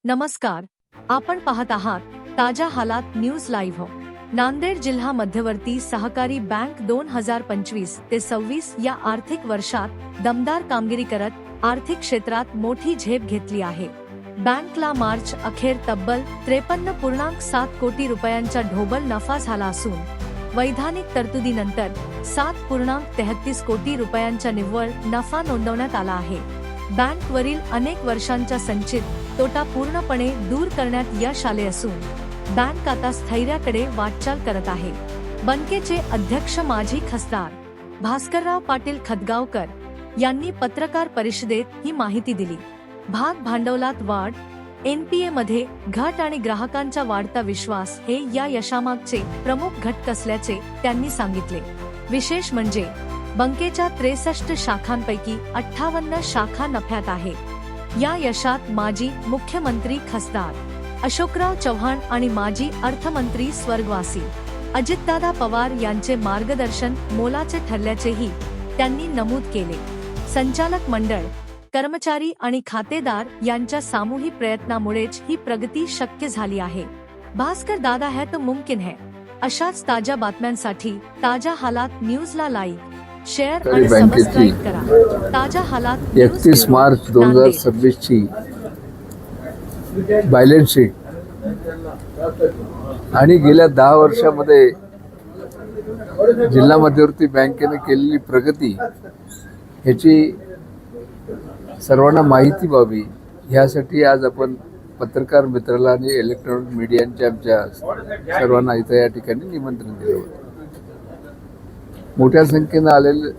नमस्कार, आपण पाहत आहात ताजा हालात न्यूज लाईव्ह. नांदेड जिल्हा मध्यवर्ती सहकारी बँक 2025 ते 26 या आर्थिक वर्षात दमदार कामगिरी करत आर्थिक क्षेत्रात मोठी झेप घेतली आहे. बँकला मार्च अखेर तब्बल 53.7 कोटी रुपयांचा ढोबळ नफा झाला असून वैधानिक तरतुदीनंतर 7.33 कोटी रुपयांचा निव्वळ नफा नोंदवण्यात आला आहे. बँकवरील अनेक वर्षांचा संचित तोटा पूर्णपणे दूर करण्यात यश आले असून बँक आता स्थैर्याकडे वाटचाल करत आहे. बँकेचे अध्यक्ष माजी खासदार भास्करराव पाटील खतगावकर यांनी पत्रकार परिषदेत ही माहिती दिली. भाग भांडवलात वाढ, एनपीए मध्ये घट आणि ग्राहकांचा वाढता विश्वास हे या यशामागचे प्रमुख घटक असल्याचे त्यांनी सांगितले. विशेष म्हणजे बँकेच्या 63 शाखांपैकी 58 शाखा नफ्यात आहे. या यशात माजी मुख्यमंत्री खासदार अशोकराव चव्हाण आणि माजी अर्थमंत्री स्वर्गवासी अजितदादा पवार यांचे मार्गदर्शन मोलाचे ठरल्याचेही त्यांनी नमूद केले. संचालक मंडळ, कर्मचारी आणि खातेदार यांच्या सामूहिक प्रयत्नामुळेच ही प्रगती शक्य झाली आहे. भास्कर दादा है तो मुमकिन है. अशाच ताज्या बातम्यांसाठी ताजा हालात न्यूजला लाईक, शेअर आणि सबस्क्राईब करा. ताजा हालात 31 मार्च 2026 ची बॅलन्स शीट आणि गेल्या 10 वर्षामध्ये जिल्हा मध्यवर्ती बँकेने केलेली प्रगती ह्याची सर्वांना माहिती व्हावी यासाठी आज आपण पत्रकार मित्राला आणि इलेक्ट्रॉनिक मीडियाच्या आमच्या सर्वांना इथं या ठिकाणी निमंत्रण दिलं होतं. मोठ्या संख्येनं आलेले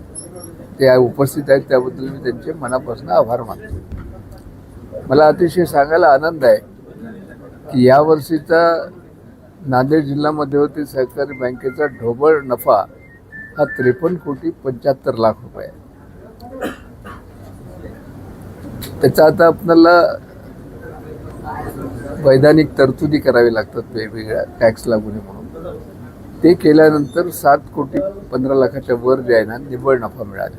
ते उपस्थित आहेत, त्याबद्दल मी त्यांचे मनापासून आभार मानतो. मला अतिशय सांगायला आनंद आहे की यावर्षीचा नांदेड जिल्हा मध्यवर्ती सहकारी बँकेचा ढोबळ नफा हा 53.75 कोटी रुपये आहे. त्याचा आता आपल्याला वैधानिक तरतुदी करावी लागतात वेगवेगळ्या टॅक्स लागू नये म्हणून. ते केल्यानंतर 7.15 कोटी वर जे आहे ना निव्वळ नफा मिळाला.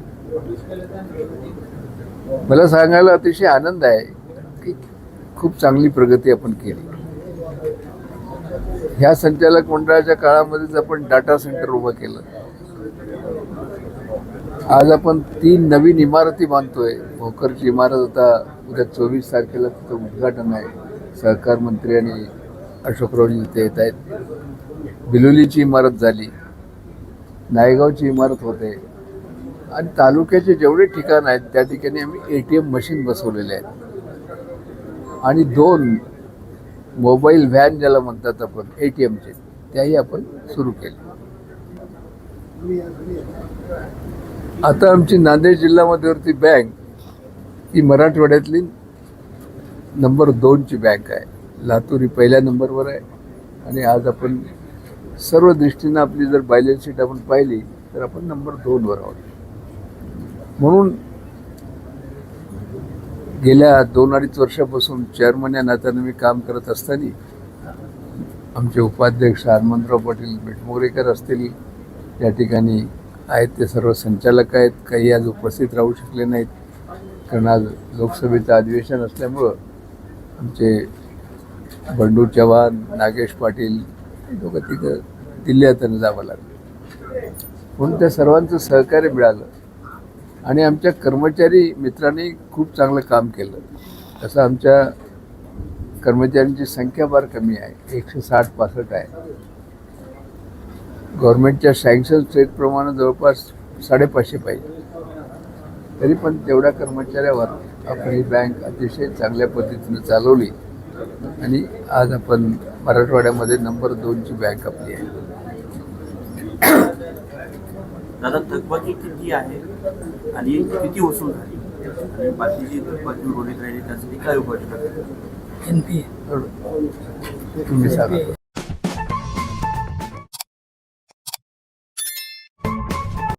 मला सांगायला अतिशय आनंद आहे की खूप चांगली प्रगती आपण केली. ह्या संचालक मंडळाच्या काळामध्येच आपण डाटा सेंटर उभं केलं. आज आपण 3 नवीन इमारती बांधतोय. भोकरची इमारत आता उद्या 24 तारखेला तिथं उद्घाटन आहे. सहकार मंत्री आणि अशोकरावजी तिथे येत आहेत. बिलोलीची इमारत झाली, नायगावची इमारत होते आणि तालुक्याचे जेवढे ठिकाण आहेत त्या ठिकाणी आम्ही ATM मशीन बसवलेले आहेत आणि 2 मोबाईल व्हॅन ज्याला म्हणतात आपण ATMचे त्याही आपण सुरू केले. आता आमची नांदेड जिल्हा मध्यवर्ती बँक ही मराठवाड्यातली नंबर 2 ची बँक आहे. लातूर ही पहिल्या नंबरवर आहे आणि आज आपण सर्व दृष्टीनं आपली जर बॅलन्स शीट आपण पाहिली तर आपण नंबर 2 वर आहोत. म्हणून गेल्या 2-2.5 वर्षापासून चेअरमन या नात्यानं मी काम करत असताना आमचे उपाध्यक्ष हनुमंतराव पाटील मिटमोरेकर असतील, या ठिकाणी आहेत ते सर्व संचालक आहेत. काही आज उपस्थित राहू शकले नाहीत कारण आज लोकसभेचं अधिवेशन असल्यामुळं आमचे बंडू चव्हाण, नागेश पाटील दोघं तिघं दिल्लीला त्यांना जावं लागलं. म्हणून त्या सर्वांचं सहकार्य मिळालं आणि आमच्या कर्मचारी मित्रांनी खूप चांगलं काम केलं. तसं आमच्या कर्मचाऱ्यांची संख्या फार कमी आहे, 160-165 आहे. गव्हर्नमेंटच्या सँक्शन स्टेटप्रमाणे जवळपास 550 पाहिजे. तरी पण तेवढ्या कर्मचाऱ्यावर आपण ही बँक अतिशय चांगल्या पद्धतीनं चालवली आणि आज आपण मराठवाड्यामध्ये नंबर 2 ची बँक आपली आहे. दादा, थकबाकी किती आहे आणि किती वसूल झाली आणि बाकीची थकबाकी उरवली राहिली त्यासाठी काय उपाय करतात? तुम्ही सांगा.